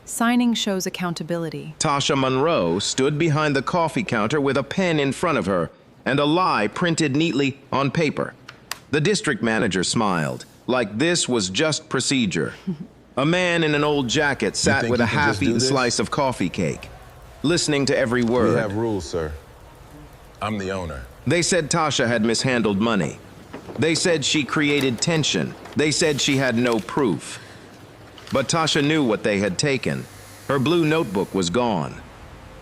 Signing shows accountability. Tasha Monroe stood behind the coffee counter with a pen in front of her and a lie printed neatly on paper. The district manager smiled, like this was just procedure. A man in an old jacket sat with a half-eaten slice of coffee cake, listening to every word. We have rules, sir. I'm the owner. They said Tasha had mishandled money. They said she created tension. They said she had no proof. But Tasha knew what they had taken. Her blue notebook was gone.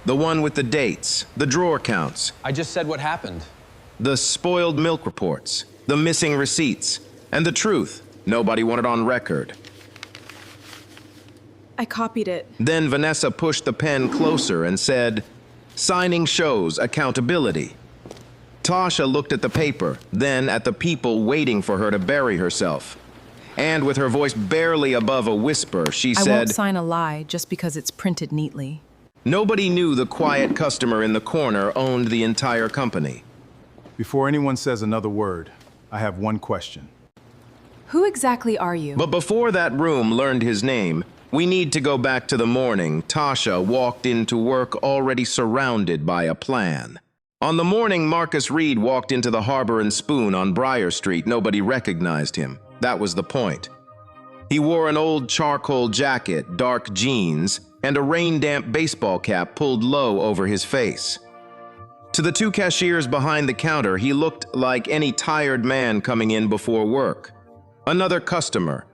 The one with the dates, the drawer counts. I just said what happened. The spoiled milk reports, the missing receipts, and the truth nobody wanted on record. I copied it. Then Vanessa pushed the pen closer and said, "Signing shows accountability." Tasha looked at the paper, then at the people waiting for her to bury herself. And with her voice barely above a whisper, she said, I won't sign a lie just because it's printed neatly. Nobody knew the quiet customer in the corner owned the entire company. Before anyone says another word, I have one question. Who exactly are you? But before that room learned his name, we need to go back to the morning Tasha walked into work already surrounded by a plan. On the morning Marcus Reed walked into the Harbor and Spoon on Briar Street, nobody recognized him. That was the point. He wore an old charcoal jacket, dark jeans, and a rain-damp baseball cap pulled low over his face. To the two cashiers behind the counter, he looked like any tired man coming in before work. Another customer,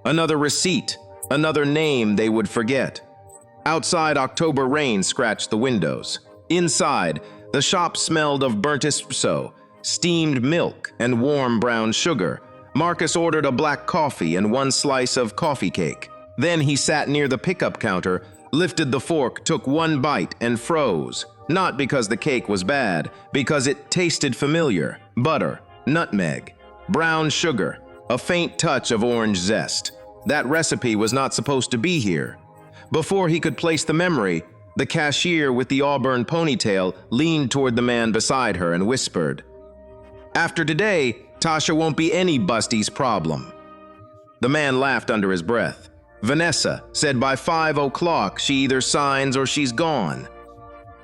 another receipt, another name they would forget. Outside, October rain scratched the windows. Inside, the shop smelled of burnt espresso, steamed milk, and warm brown sugar. Marcus ordered a black coffee and one slice of coffee cake. Then he sat near the pickup counter, lifted the fork, took one bite, and froze. Not because the cake was bad, because it tasted familiar. Butter, nutmeg, brown sugar, a faint touch of orange zest. That recipe was not supposed to be here. Before he could place the memory, the cashier with the auburn ponytail leaned toward the man beside her and whispered, "After today, Tasha won't be any busty's problem." The man laughed under his breath. Vanessa said by 5 o'clock she either signs or she's gone.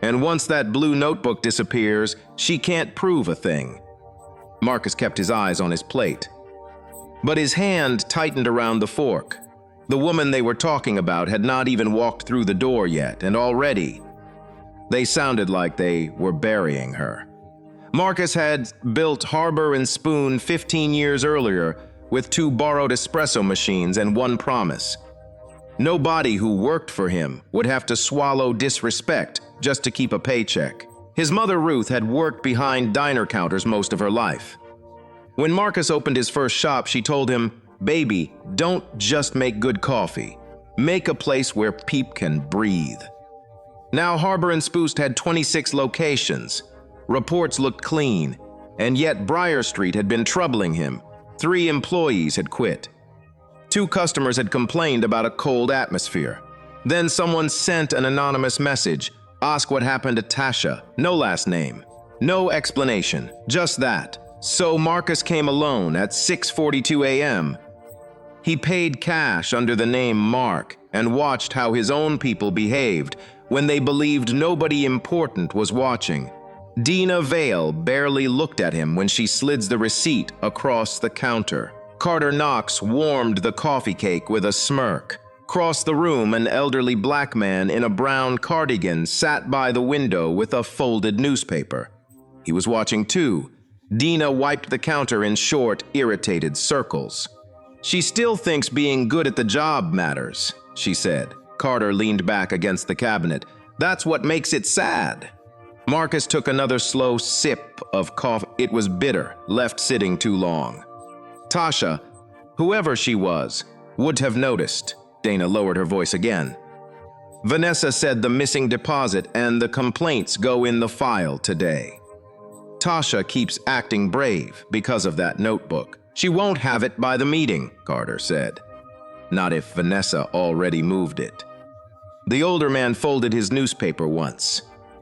And once that blue notebook disappears, she can't prove a thing. Marcus kept his eyes on his plate. But his hand tightened around the fork. The woman they were talking about had not even walked through the door yet, and already they sounded like they were burying her. Marcus had built Harbor and Spoon 15 years earlier with 2 borrowed espresso machines and one promise. Nobody who worked for him would have to swallow disrespect just to keep a paycheck. His mother Ruth had worked behind diner counters most of her life. When Marcus opened his first shop, she told him, "Baby, don't just make good coffee. Make a place where peep can breathe." Now Harbor and Spoost had 26 locations. Reports looked clean, and yet Briar Street had been troubling him. 3 employees had quit. 2 customers had complained about a cold atmosphere. Then someone sent an anonymous message, ask what happened to Tasha. No last name, no explanation, just that. So Marcus came alone at 6:42 a.m. He paid cash under the name Mark and watched how his own people behaved when they believed nobody important was watching. Dina Vale barely looked at him when she slid the receipt across the counter. Carter Knox warmed the coffee cake with a smirk. Across the room, an elderly black man in a brown cardigan sat by the window with a folded newspaper. He was watching too. Dina wiped the counter in short, irritated circles. "She still thinks being good at the job matters," she said. Carter leaned back against the cabinet. "That's what makes it sad." Marcus took another slow sip of coffee. It was bitter, left sitting too long. Tasha, whoever she was, would have noticed. Dana lowered her voice again. "Vanessa said the missing deposit and the complaints go in the file today. Tasha keeps acting brave because of that notebook. She won't have it by the meeting," Carter said. "Not if Vanessa already moved it." The older man folded his newspaper once.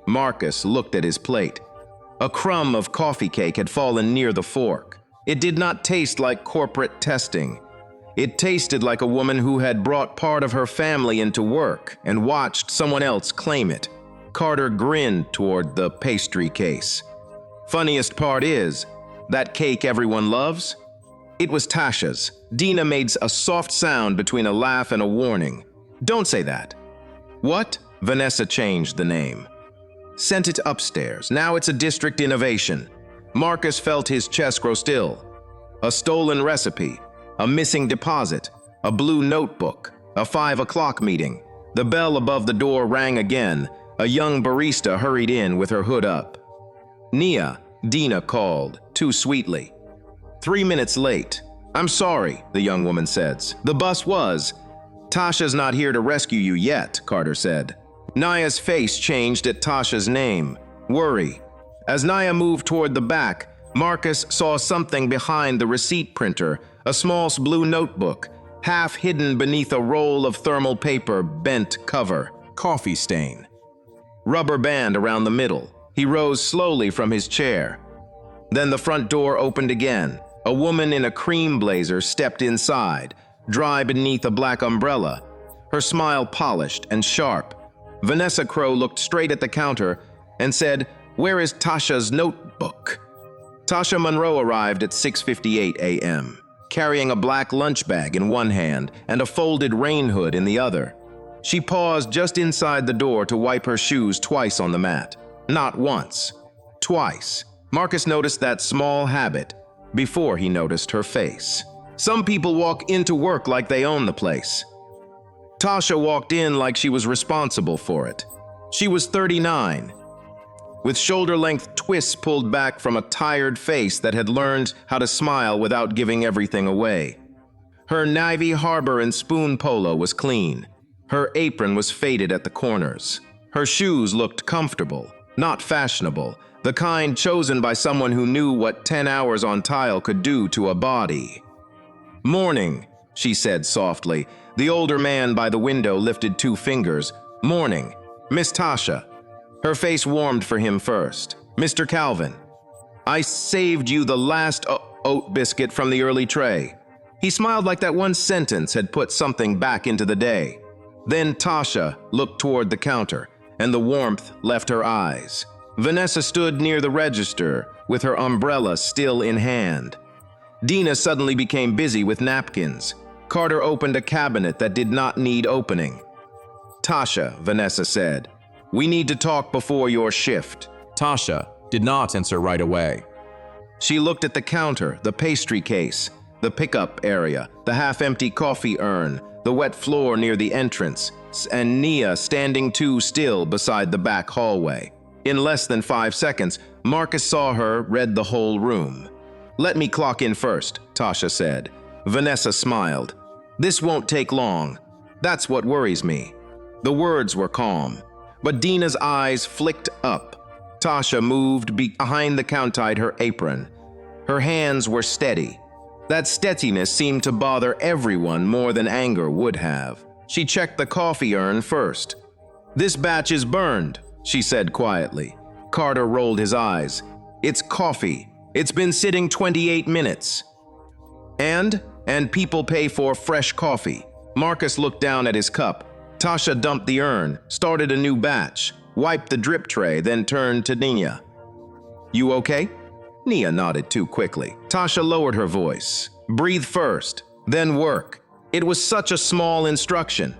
Marcus looked at his plate. A crumb of coffee cake had fallen near the fork. It did not taste like corporate testing. It tasted like a woman who had brought part of her family into work and watched someone else claim it. Carter grinned toward the pastry case. Funniest part is, that cake everyone loves? It was Tasha's. Dina made a soft sound between a laugh and a warning. Don't say that. What? Vanessa changed the name. Sent it upstairs. Now it's a district innovation. Marcus felt his chest grow still. A stolen recipe, a missing deposit, a blue notebook, a 5 o'clock meeting. The bell above the door rang again. A young barista hurried in with her hood up. Nia, Dina called, too sweetly. 3 minutes late. I'm sorry, the young woman says. The bus was. Tasha's not here to rescue you yet, Carter said. Nia's face changed at Tasha's name. Worry. As Nia moved toward the back, Marcus saw something behind the receipt printer, a small blue notebook, half hidden beneath a roll of thermal paper, bent cover, coffee stain. Rubber band around the middle. He rose slowly from his chair. Then the front door opened again. A woman in a cream blazer stepped inside, dry beneath a black umbrella, her smile polished and sharp. Vanessa Crow looked straight at the counter and said, "Where is Tasha's notebook?" Tasha Monroe arrived at 6:58 a.m., carrying a black lunch bag in one hand and a folded rain hood in the other. She paused just inside the door to wipe her shoes twice on the mat. Not once, twice. Marcus noticed that small habit before he noticed her face. Some people walk into work like they own the place. Tasha walked in like she was responsible for it. She was 39, with shoulder-length twists pulled back from a tired face that had learned how to smile without giving everything away. Her navy harbor and spoon polo was clean. Her apron was faded at the corners. Her shoes looked comfortable, not fashionable, the kind chosen by someone who knew what 10 hours on tile could do to a body. "Morning," she said softly. The older man by the window lifted 2 fingers. "Morning, Miss Tasha." Her face warmed for him first. "Mr. Calvin, I saved you the last oat biscuit from the early tray." He smiled like that one sentence had put something back into the day. Then Tasha looked toward the counter, and the warmth left her eyes. Vanessa stood near the register with her umbrella still in hand. Dina suddenly became busy with napkins. Carter opened a cabinet that did not need opening. "Tasha," Vanessa said, "we need to talk before your shift." Tasha did not answer right away. She looked at the counter, the pastry case, the pickup area, the half-empty coffee urn, the wet floor near the entrance, and Nia standing too still beside the back hallway. In less than 5 seconds, Marcus saw her, read the whole room. "Let me clock in first," Tasha said. Vanessa smiled. "This won't take long. That's what worries me." The words were calm, but Dina's eyes flicked up. Tasha moved behind the counter, her apron. Her hands were steady. That steadiness seemed to bother everyone more than anger would have. She checked the coffee urn first. "This batch is burned," she said quietly. Carter rolled his eyes. "It's coffee. It's been sitting 28 minutes. And people pay for fresh coffee." Marcus looked down at his cup. Tasha dumped the urn, started a new batch, wiped the drip tray, then turned to Nia. "You okay?" Nia nodded too quickly. Tasha lowered her voice. "Breathe first, then work." It was such a small instruction.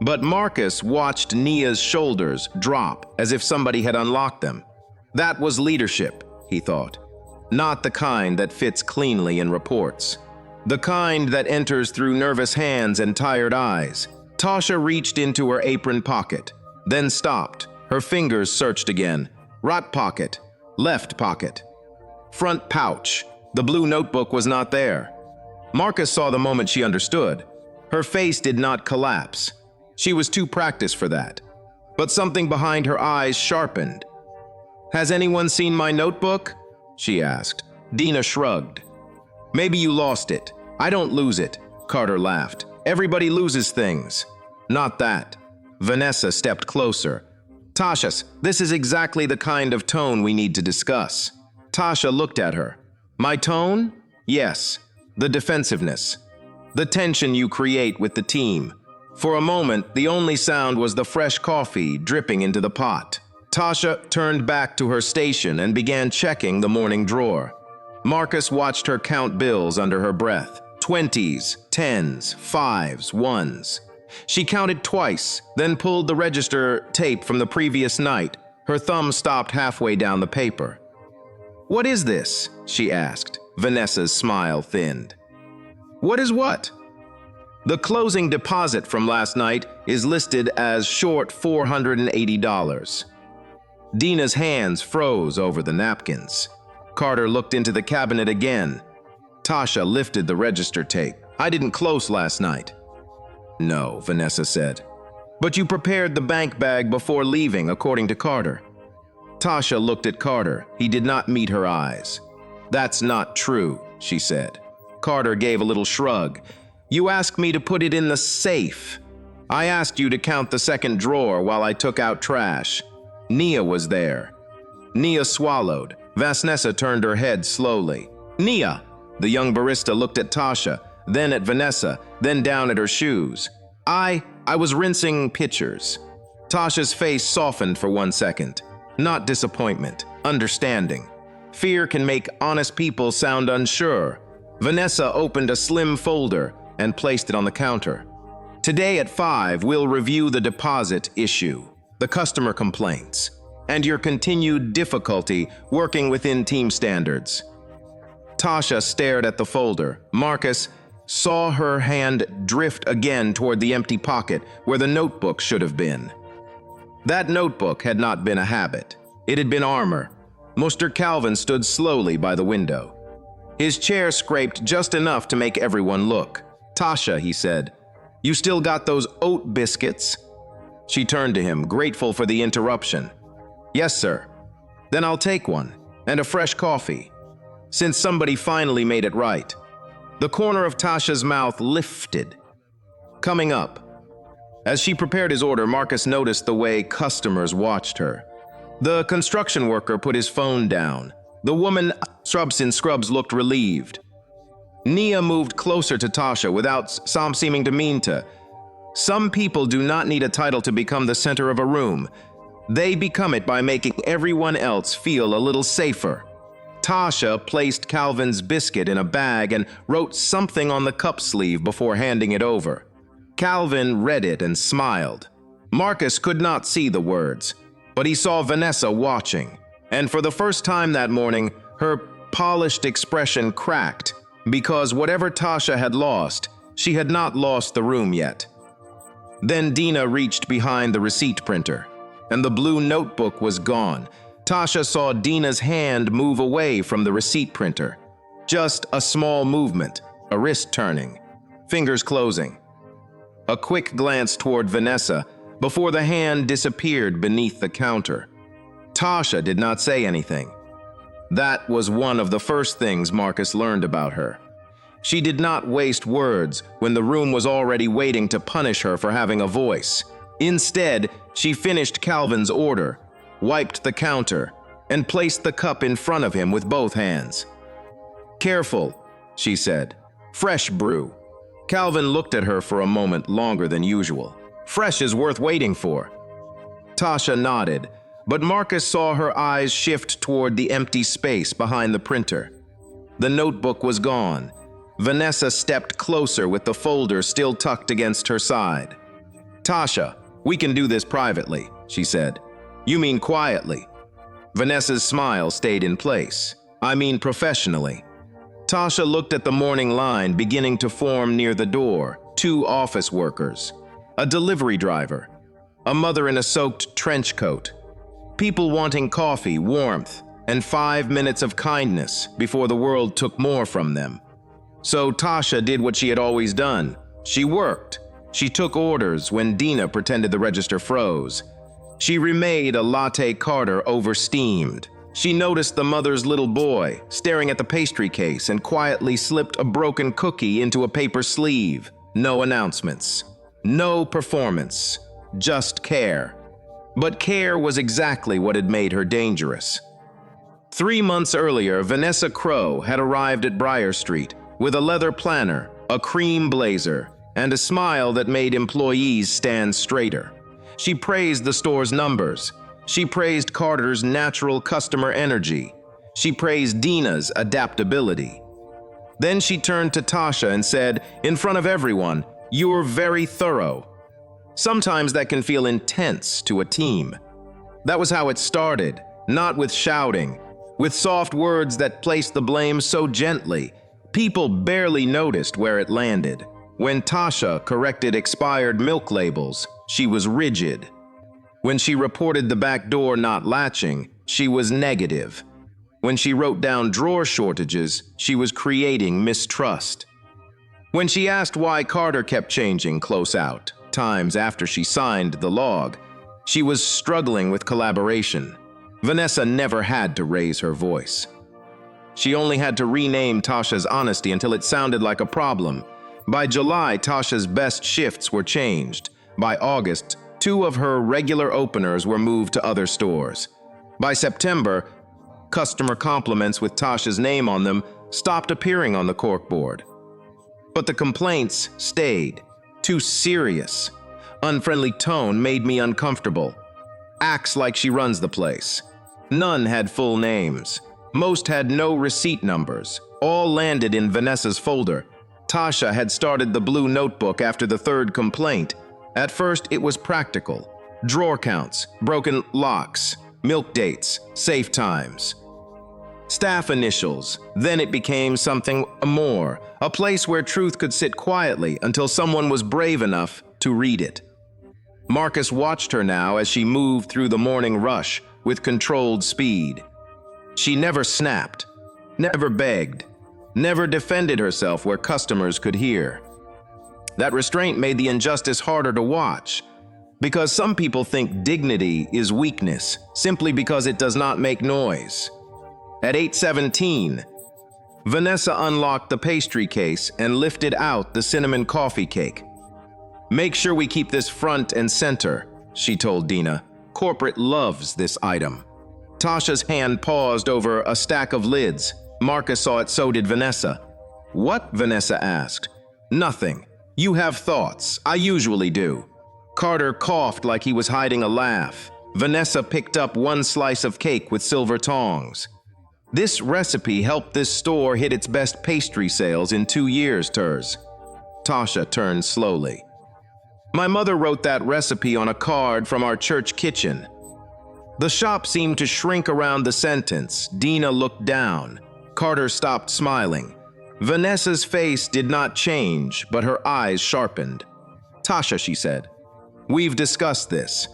But Marcus watched Nia's shoulders drop as if somebody had unlocked them. That was leadership, he thought. Not the kind that fits cleanly in reports. The kind that enters through nervous hands and tired eyes. Tasha reached into her apron pocket, then stopped. Her fingers searched again. Right pocket, left pocket, front pouch. The blue notebook was not there. Marcus saw the moment she understood. Her face did not collapse. She was too practiced for that. But something behind her eyes sharpened. "Has anyone seen my notebook?" she asked. Dina shrugged. "Maybe you lost it." "I don't lose it," Carter laughed. "Everybody loses things." "Not that." Vanessa stepped closer. "Tasha, this is exactly the kind of tone we need to discuss." Tasha looked at her. "My tone?" "Yes. The defensiveness." the tension you create with the team. For a moment, the only sound was the fresh coffee dripping into the pot. Tasha turned back to her station and began checking the morning drawer. Marcus watched her count bills under her breath. 20s, 10s, 5s, 1s. She counted twice, then pulled the register tape from the previous night. Her thumb stopped halfway down the paper. "What is this?" she asked. Vanessa's smile thinned. "What is what?" "The closing deposit from last night is listed as short $480. Dina's hands froze over the napkins. Carter looked into the cabinet again. Tasha lifted the register tape. "I didn't close last night." "No," Vanessa said. "But you prepared the bank bag before leaving, according to Carter." Tasha looked at Carter. He did not meet her eyes. "That's not true," she said. Carter gave a little shrug. "You asked me to put it in the safe. I asked you to count the second drawer while I took out trash. Nia was there." Nia swallowed. Vanessa turned her head slowly. "Nia!" The young barista looked at Tasha, then at Vanessa, then down at her shoes. I was rinsing pitchers." Tasha's face softened for 1 second. Not disappointment, understanding. Fear can make honest people sound unsure. Vanessa opened a slim folder and placed it on the counter. "Today at 5, we'll review the deposit issue, the customer complaints, and your continued difficulty working within team standards." Tasha stared at the folder. Marcus saw her hand drift again toward the empty pocket where the notebook should have been. That notebook had not been a habit. It had been armor. Mr. Calvin stood slowly by the window. His chair scraped just enough to make everyone look. "Tasha," he said, "you still got those oat biscuits?" She turned to him, grateful for the interruption. "Yes, sir." "Then I'll take one, and a fresh coffee." Since somebody finally made it right. The corner of Tasha's mouth lifted. "Coming up." As she prepared his order, Marcus noticed the way customers watched her. The construction worker put his phone down. The woman in scrubs looked relieved. Nia moved closer to Tasha without some seeming to mean to. Some people do not need a title to become the center of a room. They become it by making everyone else feel a little safer. Tasha placed Calvin's biscuit in a bag and wrote something on the cup sleeve before handing it over. Calvin read it and smiled. Marcus could not see the words, but he saw Vanessa watching, and for the first time that morning, her polished expression cracked, because whatever Tasha had lost, she had not lost the room yet. Then Dina reached behind the receipt printer, and the blue notebook was gone. Tasha saw Dina's hand move away from the receipt printer. Just a small movement, a wrist turning, fingers closing. A quick glance toward Vanessa before the hand disappeared beneath the counter. Tasha did not say anything. That was one of the first things Marcus learned about her. She did not waste words when the room was already waiting to punish her for having a voice. Instead, she finished Calvin's order, wiped the counter, and placed the cup in front of him with both hands. "Careful," she said. "Fresh brew." Calvin looked at her for a moment longer than usual. "Fresh is worth waiting for." Tasha nodded, but Marcus saw her eyes shift toward the empty space behind the printer. The notebook was gone. Vanessa stepped closer with the folder still tucked against her side. "Tasha, we can do this privately," she said. "You mean quietly?" Vanessa's smile stayed in place. "I mean professionally." Tasha looked at the morning line beginning to form near the door. 2 office workers, a delivery driver, a mother in a soaked trench coat, people wanting coffee, warmth, and 5 minutes of kindness before the world took more from them. So Tasha did what she had always done. She worked. She took orders when Dina pretended the register froze. She remade a latte Carter over-steamed. She noticed the mother's little boy staring at the pastry case and quietly slipped a broken cookie into a paper sleeve. No announcements. No performance. Just care. But care was exactly what had made her dangerous. 3 months earlier, Vanessa Crowe had arrived at Briar Street with a leather planner, a cream blazer, and a smile that made employees stand straighter. She praised the store's numbers. She praised Carter's natural customer energy. She praised Dina's adaptability. Then she turned to Tasha and said, in front of everyone, "You're very thorough." Sometimes that can feel intense to a team. That was how it started, not with shouting, with soft words that placed the blame so gently. People barely noticed where it landed. When Tasha corrected expired milk labels, she was rigid. When she reported the back door not latching, she was negative. When she wrote down drawer shortages, she was creating mistrust. When she asked why Carter kept changing close out, times after she signed the log, she was struggling with collaboration. Vanessa never had to raise her voice. She only had to rename Tasha's honesty until it sounded like a problem. By July, Tasha's best shifts were changed. By August, 2 of her regular openers were moved to other stores. By September, customer compliments with Tasha's name on them stopped appearing on the corkboard. But the complaints stayed. Too serious. Unfriendly tone made me uncomfortable. Acts like she runs the place. None had full names. Most had no receipt numbers. All landed in Vanessa's folder. Tasha had started the blue notebook after the 3rd complaint. At first, it was practical. Drawer counts, broken locks, milk dates, safe times. Staff initials. Then it became something more, a place where truth could sit quietly until someone was brave enough to read it. Marcus watched her now as she moved through the morning rush with controlled speed. She never snapped, never begged, never defended herself where customers could hear. That restraint made the injustice harder to watch, because some people think dignity is weakness simply because it does not make noise. At 8:17, Vanessa unlocked the pastry case and lifted out the cinnamon coffee cake. "Make sure we keep this front and center," she told Dina. "Corporate loves this item." Tasha's hand paused over a stack of lids. Marcus saw it, so did Vanessa. "What?" Vanessa asked. "Nothing. You have thoughts. I usually do." Carter coughed like he was hiding a laugh. Vanessa picked up one slice of cake with silver tongs. "This recipe helped this store hit its best pastry sales in 2 years, Ters." Tasha turned slowly. "My mother wrote that recipe on a card from our church kitchen." The shop seemed to shrink around the sentence. Dina looked down. Carter stopped smiling. Vanessa's face did not change, but her eyes sharpened. "Tasha," she said, "we've discussed this.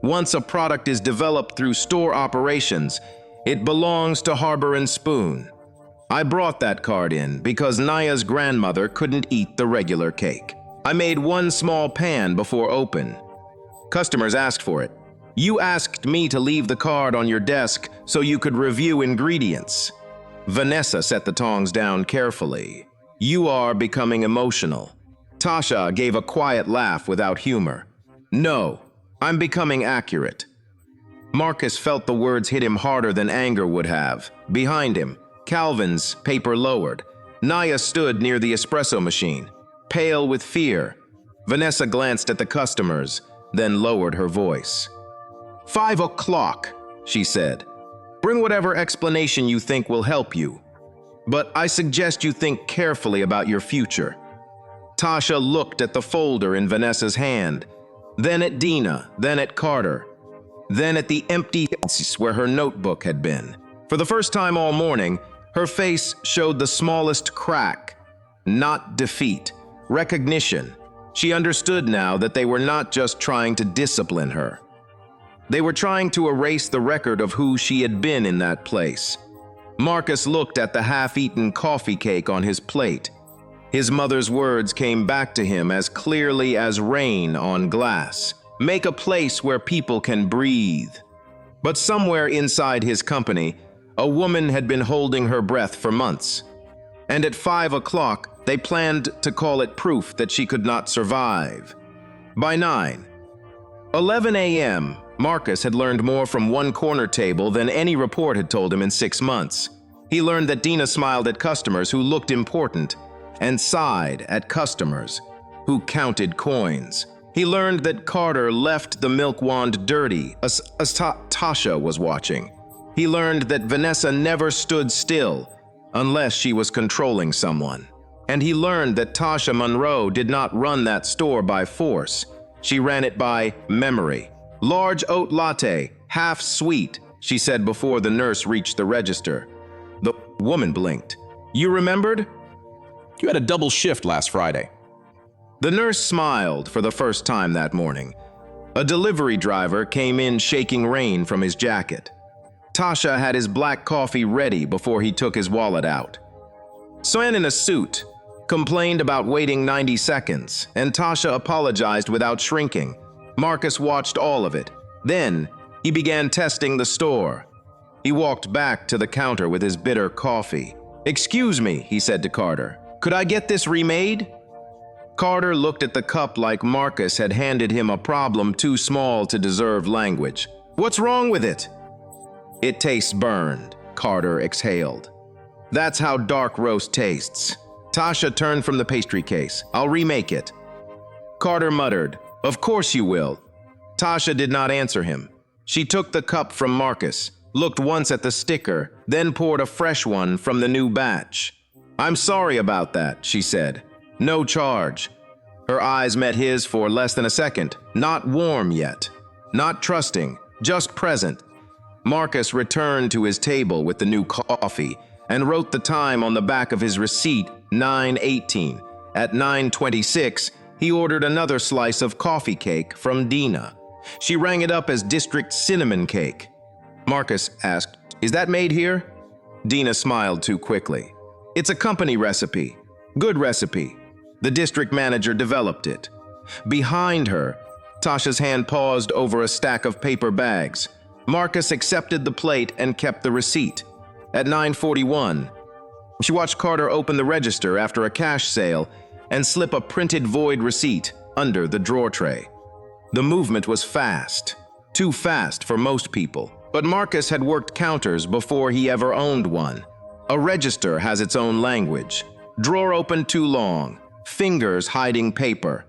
Once a product is developed through store operations, it belongs to Harbor and Spoon. I brought that card in because Naya's grandmother couldn't eat the regular cake. I made one small pan before open. Customers asked for it. You asked me to leave the card on your desk so you could review ingredients." Vanessa set the tongs down carefully. "You are becoming emotional." Tasha gave a quiet laugh without humor. "No, I'm becoming accurate." Marcus felt the words hit him harder than anger would have. Behind him, Calvin's paper lowered. Naya stood near the espresso machine, pale with fear. Vanessa glanced at the customers, then lowered her voice. 5 o'clock, she said. "Bring whatever explanation you think will help you. But I suggest you think carefully about your future." Tasha looked at the folder in Vanessa's hand, then at Dina, then at Carter, then at the empty space where her notebook had been. For the first time all morning, her face showed the smallest crack. Not defeat, recognition. She understood now that they were not just trying to discipline her. They were trying to erase the record of who she had been in that place. Marcus looked at the half-eaten coffee cake on his plate. His mother's words came back to him as clearly as rain on glass. Make a place where people can breathe. But somewhere inside his company, a woman had been holding her breath for months. And at 5 o'clock, they planned to call it proof that she could not survive. By 11 a.m., Marcus had learned more from one corner table than any report had told him in 6 months. He learned that Dina smiled at customers who looked important, and sighed at customers who counted coins. He learned that Carter left the milk wand dirty as Tasha was watching. He learned that Vanessa never stood still unless she was controlling someone. And he learned that Tasha Monroe did not run that store by force. She ran it by memory. "Large oat latte, half sweet," she said before the nurse reached the register. The woman blinked. "You remembered?" You had a double shift last Friday. The nurse smiled for the first time that morning. A delivery driver came in shaking rain from his jacket. Tasha had his black coffee ready before he took his wallet out. Swan in a suit complained about waiting 90 seconds, and Tasha apologized without shrinking. Marcus watched all of it. Then he began testing the store. He walked back to the counter with his bitter coffee. "Excuse me," he said to Carter. "Could I get this remade?" Carter looked at the cup like Marcus had handed him a problem too small to deserve language. "What's wrong with it?" "It tastes burned," Carter exhaled. "That's how dark roast tastes." Tasha turned from the pastry case. "I'll remake it." Carter muttered, "Of course you will." Tasha did not answer him. She took the cup from Marcus, looked once at the sticker, then poured a fresh one from the new batch. "I'm sorry about that," she said. "No charge." Her eyes met his for less than a second. Not warm yet, not trusting, just present. Marcus returned to his table with the new coffee and wrote the time on the back of his receipt, 9:18. At 9:26, he ordered another slice of coffee cake from Dina. She rang it up as district cinnamon cake. Marcus asked, "Is that made here?" Dina smiled too quickly. "It's a company recipe. Good recipe. The district manager developed it." Behind her, Tasha's hand paused over a stack of paper bags. Marcus accepted the plate and kept the receipt. At 9:41, she watched Carter open the register after a cash sale and slip a printed void receipt under the drawer tray. The movement was fast, too fast for most people, but Marcus had worked counters before he ever owned one. A register has its own language. Drawer open too long, fingers hiding paper,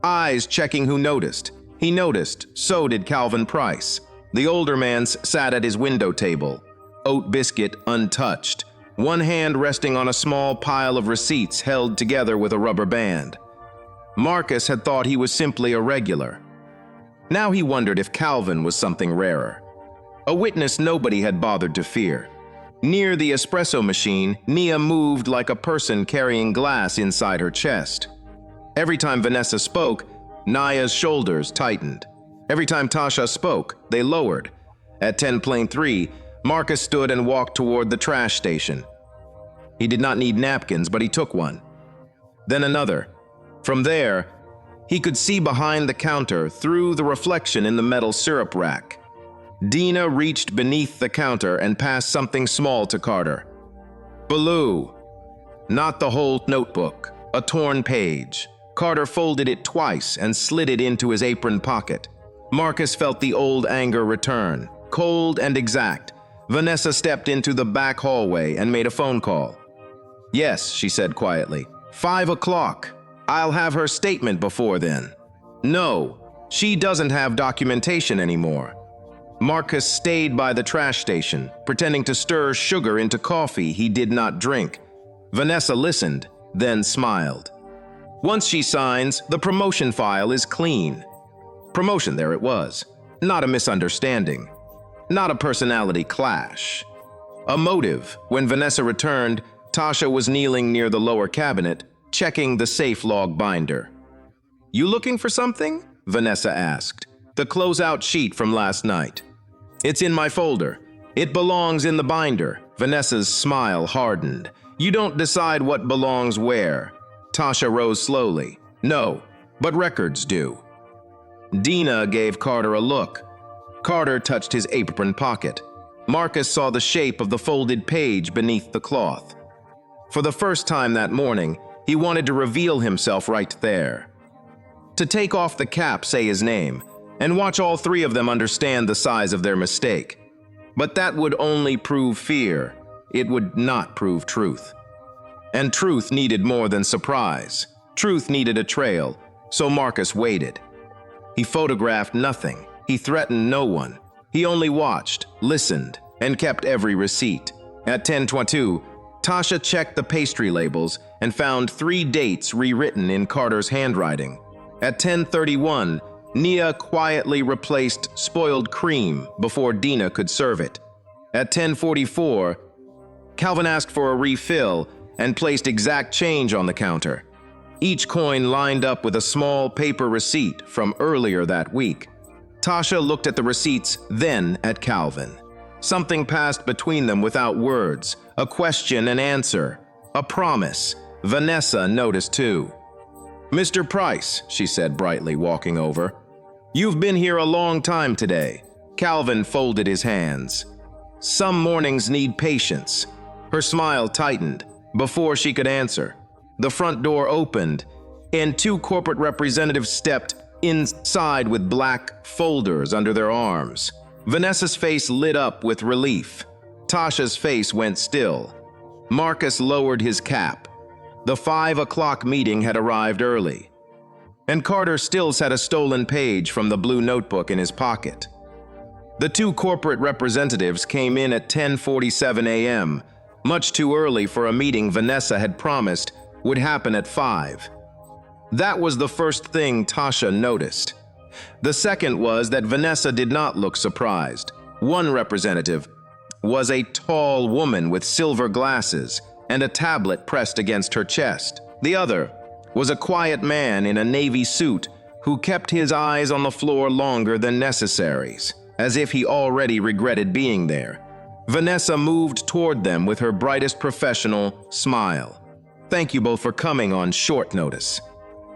eyes checking who noticed. He noticed, so did Calvin Price. The older man sat at his window table, oat biscuit untouched, one hand resting on a small pile of receipts held together with a rubber band. Marcus had thought he was simply a regular. Now he wondered if Calvin was something rarer. A witness nobody had bothered to fear. Near the espresso machine, Nia moved like a person carrying glass inside her chest. Every time Vanessa spoke, Nia's shoulders tightened. Every time Tasha spoke, they lowered. At 10:03, Marcus stood and walked toward the trash station. He did not need napkins, but he took one. Then another. From there, he could see behind the counter through the reflection in the metal syrup rack. Dina reached beneath the counter and passed something small to Carter. Baloo. Not the whole notebook, a torn page. Carter folded it twice and slid it into his apron pocket. Marcus felt the old anger return, cold and exact. Vanessa stepped into the back hallway and made a phone call. "Yes," she said quietly. 5 o'clock. I'll have her statement before then." "No, she doesn't have documentation anymore." Marcus stayed by the trash station, pretending to stir sugar into coffee he did not drink. Vanessa listened, then smiled. "Once she signs, the promotion file is clean." Promotion, there it was. Not a misunderstanding. Not a personality clash. A motive. When Vanessa returned, Tasha was kneeling near the lower cabinet, checking the safe log binder. "You looking for something?" Vanessa asked. "The closeout sheet from last night." "It's in my folder. It belongs in the binder." Vanessa's smile hardened. "You don't decide what belongs where." Tasha rose slowly. "No, but records do." Dina gave Carter a look. Carter touched his apron pocket. Marcus saw the shape of the folded page beneath the cloth. For the first time that morning, he wanted to reveal himself right there. To take off the cap, say his name, and watch all three of them understand the size of their mistake. But that would only prove fear. It would not prove truth. And truth needed more than surprise. Truth needed a trail, so Marcus waited. He photographed nothing. He threatened no one. He only watched, listened, and kept every receipt. At 10:22, Tasha checked the pastry labels and found 3 dates rewritten in Carter's handwriting. At 10:31, Nia quietly replaced spoiled cream before Dina could serve it. At 10:44, Calvin asked for a refill and placed exact change on the counter. Each coin lined up with a small paper receipt from earlier that week. Tasha looked at the receipts, then at Calvin. Something passed between them without words, a question and answer, a promise. Vanessa noticed too. "Mr. Price," she said brightly, walking over. "You've been here a long time today." Calvin folded his hands. "Some mornings need patience." Her smile tightened. Before she could answer, the front door opened, and 2 corporate representatives stepped inside with black folders under their arms. Vanessa's face lit up with relief. Tasha's face went still. Marcus lowered his cap. The 5 o'clock meeting had arrived early, and Carter still had a stolen page from the blue notebook in his pocket. The 2 corporate representatives came in at 10:47 a.m., much too early for a meeting Vanessa had promised would happen at 5. That was the first thing Tasha noticed. The second was that Vanessa did not look surprised. One representative was a tall woman with silver glasses and a tablet pressed against her chest. The other was a quiet man in a navy suit who kept his eyes on the floor longer than necessaries, as if he already regretted being there. Vanessa moved toward them with her brightest professional smile. "Thank you both for coming on short notice."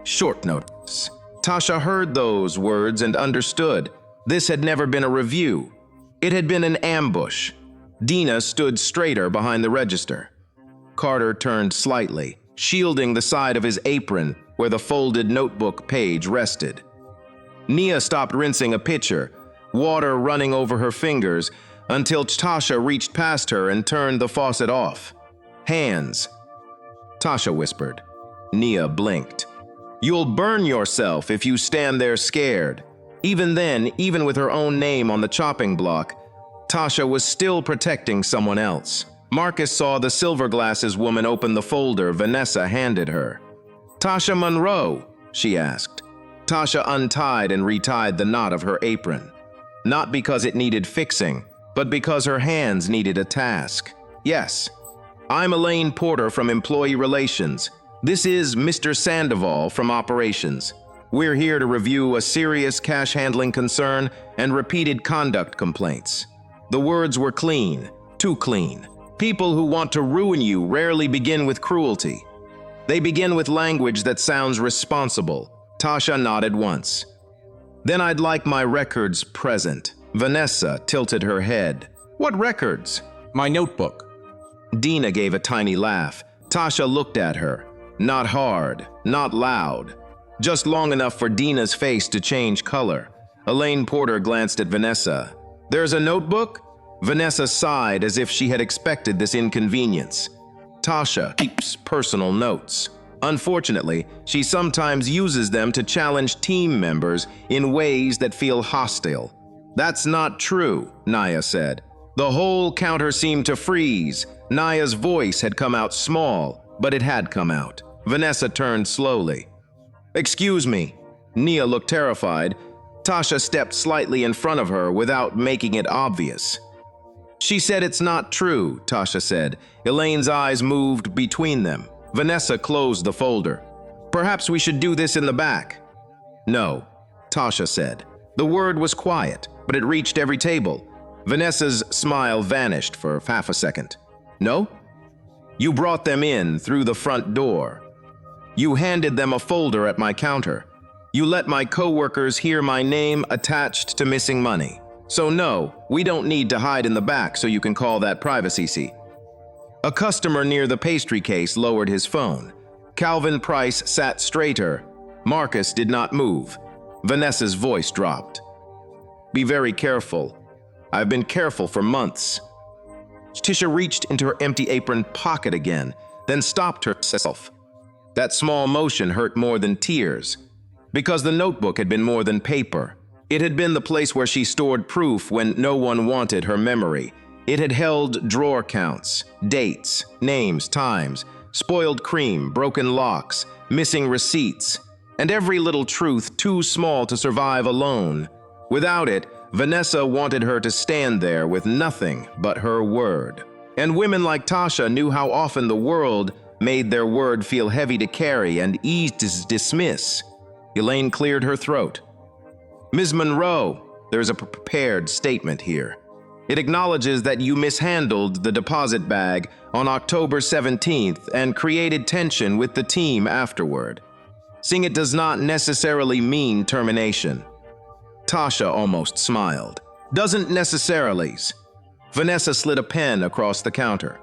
Short notice. Tasha heard those words and understood. This had never been a review. It had been an ambush. Dina stood straighter behind the register. Carter turned slightly, shielding the side of his apron where the folded notebook page rested. Nia stopped rinsing a pitcher, water running over her fingers, until Tasha reached past her and turned the faucet off. "Hands," Tasha whispered. Nia blinked. "You'll burn yourself if you stand there scared." Even then, even with her own name on the chopping block, Tasha was still protecting someone else. Marcus saw the silver glasses woman open the folder Vanessa handed her. "Tasha Monroe?" she asked. Tasha untied and retied the knot of her apron. Not because it needed fixing, but because her hands needed a task. "Yes, I'm Elaine Porter from Employee Relations. This is Mr. Sandoval from Operations. We're here to review a serious cash handling concern and repeated conduct complaints." The words were clean, too clean. People who want to ruin you rarely begin with cruelty. They begin with language that sounds responsible. Tasha nodded once. "Then I'd like my records present." Vanessa tilted her head. "What records?" My notebook. Dina gave a tiny laugh. Tasha looked at her. Not hard, not loud. Just long enough for Dina's face to change color. Elaine Porter glanced at Vanessa. "There's a notebook?" Vanessa sighed as if she had expected this inconvenience. Tasha keeps personal notes. Unfortunately, she sometimes uses them to challenge team members in ways that feel hostile. "That's not true," Naya said. The whole counter seemed to freeze. Naya's voice had come out small, but it had come out. Vanessa turned slowly. "Excuse me." Nia looked terrified. Tasha stepped slightly in front of her without making it obvious. "She said it's not true," Tasha said. Elaine's eyes moved between them. Vanessa closed the folder. "Perhaps we should do this in the back." "No," Tasha said. The word was quiet, but it reached every table. Vanessa's smile vanished for half a second. "No? You brought them in through the front door. You handed them a folder at my counter. You let my coworkers hear my name attached to missing money. So no, we don't need to hide in the back so you can call that privacy seat." A customer near the pastry case lowered his phone. Calvin Price sat straighter. Marcus did not move. Vanessa's voice dropped. "Be very careful. I've been careful for months." Tisha reached into her empty apron pocket again. then stopped herself. That small motion hurt more than tears, because the notebook had been more than paper. It had been the place where she stored proof when no one wanted her memory. It had held drawer counts, dates, names, times, spoiled cream, broken locks, missing receipts, and every little truth too small to survive alone. Without it, Vanessa wanted her to stand there with nothing but her word. And women like Tasha knew how often the world made their word feel heavy to carry and easy to dismiss. Elaine cleared her throat. Ms. Monroe, there's a prepared statement here. It acknowledges that you mishandled the deposit bag on October 17th and created tension with the team afterward. Seeing it does not necessarily mean termination. Tasha almost smiled. Doesn't necessarily. Vanessa slid a pen across the counter.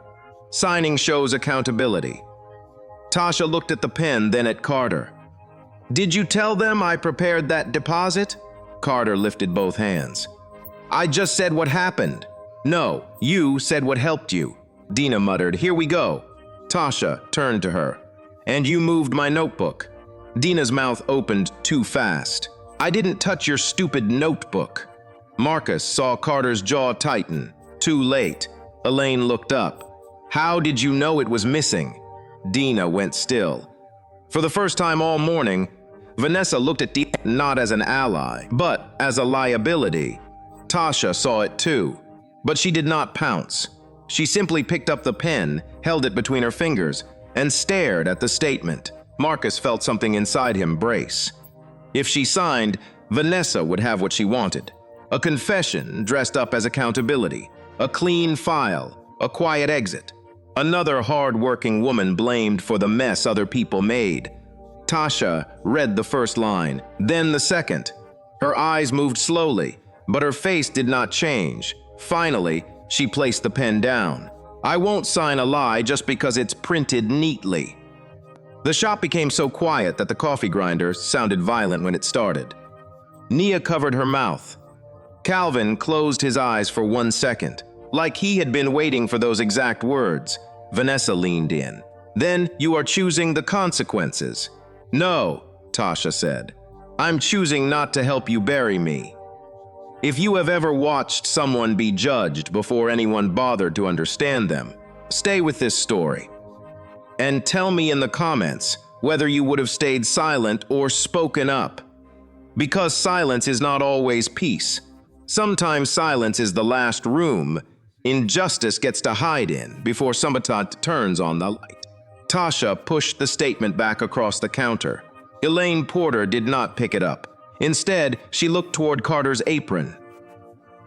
Signing shows accountability. Tasha looked at the pen, then at Carter. Did you tell them I prepared that deposit? Carter lifted both hands. I just said what happened. No, you said what helped you. Dina muttered, here we go. Tasha turned to her. And you moved my notebook. Dina's mouth opened too fast. I didn't touch your stupid notebook. Marcus saw Carter's jaw tighten. Too late. Elaine looked up. How did you know it was missing? Dina went still. For the first time all morning, Vanessa looked at Dina not as an ally, but as a liability. Tasha saw it too, but she did not pounce. She simply picked up the pen, held it between her fingers, and stared at the statement. Marcus felt something inside him brace. If she signed, Vanessa would have what she wanted. A confession dressed up as accountability, a clean file, a quiet exit. Another hard-working woman blamed for the mess other people made. Tasha read the first line, then the second. Her eyes moved slowly, but her face did not change. Finally, she placed the pen down. I won't sign a lie just because it's printed neatly. The shop became so quiet that the coffee grinder sounded violent when it started. Nia covered her mouth. Calvin closed his eyes for 1 second, like he had been waiting for those exact words. Vanessa leaned in. Then you are choosing the consequences. No, Tasha said. I'm choosing not to help you bury me. If you have ever watched someone be judged before anyone bothered to understand them, stay with this story. And tell me in the comments whether you would have stayed silent or spoken up. Because silence is not always peace. Sometimes silence is the last room injustice gets to hide in before somebody turns on the light. Tasha pushed the statement back across the counter. Elaine Porter did not pick it up. Instead, she looked toward Carter's apron.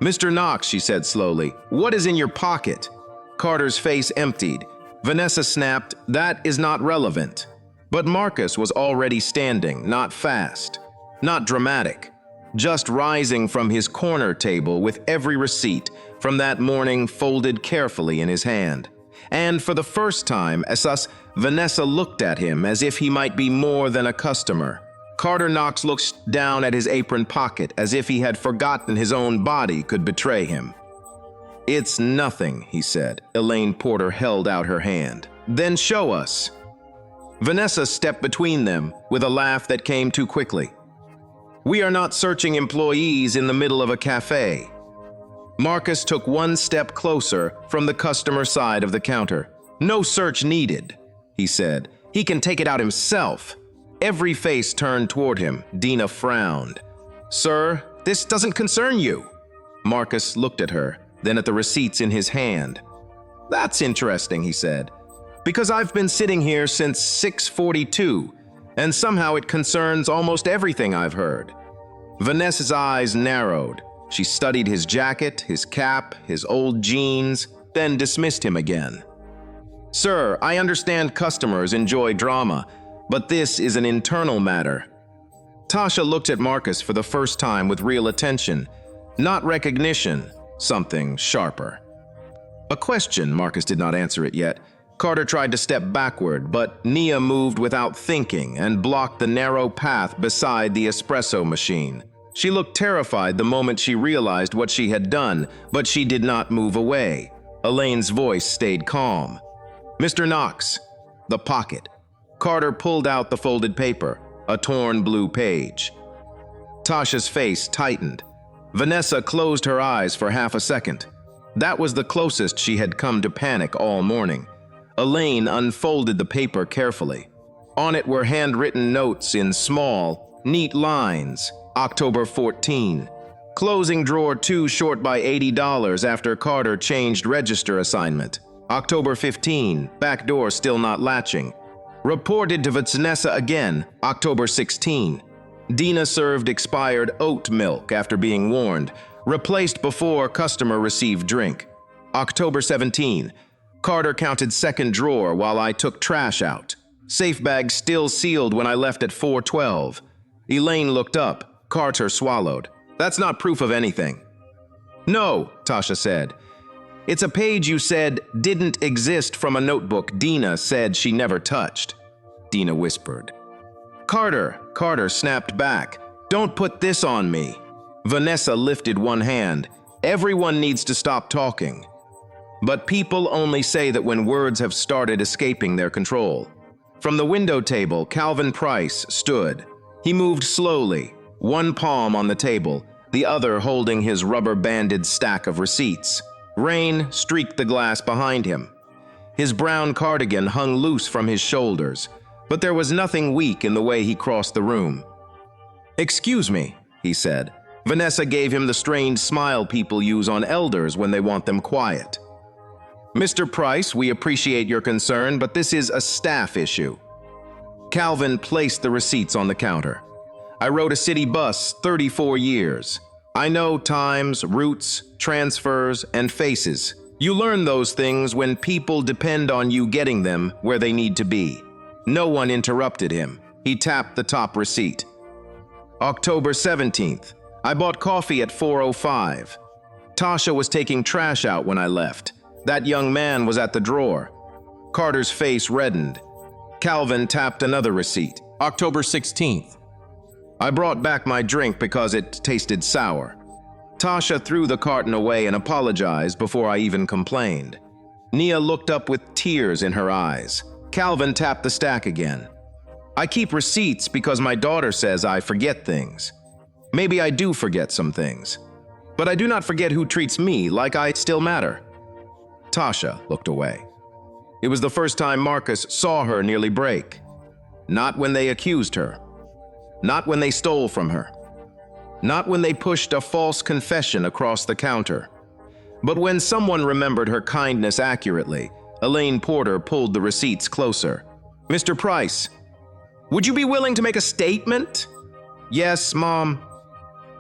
Mr. Knox, she said slowly, what is in your pocket? Carter's face emptied. Vanessa snapped, that is not relevant. But Marcus was already standing, not fast, not dramatic, just rising from his corner table with every receipt from that morning folded carefully in his hand. And for the first time, Vanessa looked at him as if he might be more than a customer. Carter Knox looked down at his apron pocket as if he had forgotten his own body could betray him. It's nothing, he said. Elaine Porter held out her hand. Then show us. Vanessa stepped between them with a laugh that came too quickly. We are not searching employees in the middle of a cafe. Marcus took 1 step closer from the customer side of the counter. No search needed, he said. He can take it out himself. Every face turned toward him. Dina frowned. Sir, this doesn't concern you. Marcus looked at her, then at the receipts in his hand. That's interesting, he said, because I've been sitting here since 6:42, and somehow it concerns almost everything I've heard. Vanessa's eyes narrowed. She studied his jacket, his cap, his old jeans, then dismissed him again. Sir, I understand customers enjoy drama, but this is an internal matter. Tasha looked at Marcus for the first time with real attention, not recognition, something sharper. A question, Marcus did not answer it yet. Carter tried to step backward, but Nia moved without thinking and blocked the narrow path beside the espresso machine. She looked terrified the moment she realized what she had done, but she did not move away. Elaine's voice stayed calm. Mr. Knox, The pocket. Carter pulled out the folded paper, a torn blue page. Tasha's face tightened. Vanessa closed her eyes for half a second. That was the closest she had come to panic all morning. Elaine unfolded the paper carefully. On it were handwritten notes in small, neat lines. October 14. Closing drawer 2 short by $80 after Carter changed register assignment. October 15. Back door still not latching. Reported to Vanessa again. October 16. Dina served expired oat milk after being warned. Replaced before customer received drink. October 17. Carter counted second drawer while I took trash out. Safe bag still sealed when I left at 4:12. Elaine looked up. Carter swallowed. That's not proof of anything. No, Tasha said. It's a page you said didn't exist from a notebook Dina said she never touched. Dina whispered. Carter snapped back. Don't put this on me. Vanessa lifted one hand. Everyone needs to stop talking. But people only say that when words have started escaping their control. From the window table, Calvin Price stood. He moved slowly, one palm on the table, the other holding his rubber-banded stack of receipts. Rain streaked the glass behind him. His brown cardigan hung loose from his shoulders, but there was nothing weak in the way he crossed the room. "Excuse me," he said. Vanessa gave him the strained smile people use on elders when they want them quiet. "Mr. Price, we appreciate your concern, but this is a staff issue." Calvin placed the receipts on the counter. "I rode a city bus 34 years. I know times, routes, transfers, and faces. You learn those things when people depend on you getting them where they need to be." No one interrupted him. He tapped the top receipt. October 17th. I bought coffee at 4:05. Tasha was taking trash out when I left. That young man was at the drawer. Carter's face reddened. Calvin tapped another receipt. October 16th. I brought back my drink because it tasted sour. Tasha threw the carton away and apologized before I even complained. Nia looked up with tears in her eyes. Calvin tapped the stack again. I keep receipts because my daughter says I forget things. Maybe I do forget some things. But I do not forget who treats me like I still matter. Tasha looked away. It was the first time Marcus saw her nearly break. Not when they accused her. Not when they stole from her. Not when they pushed a false confession across the counter. But when someone remembered her kindness accurately, Elaine Porter pulled the receipts closer. "Mr. Price, would you be willing to make a statement?" "Yes, Mom."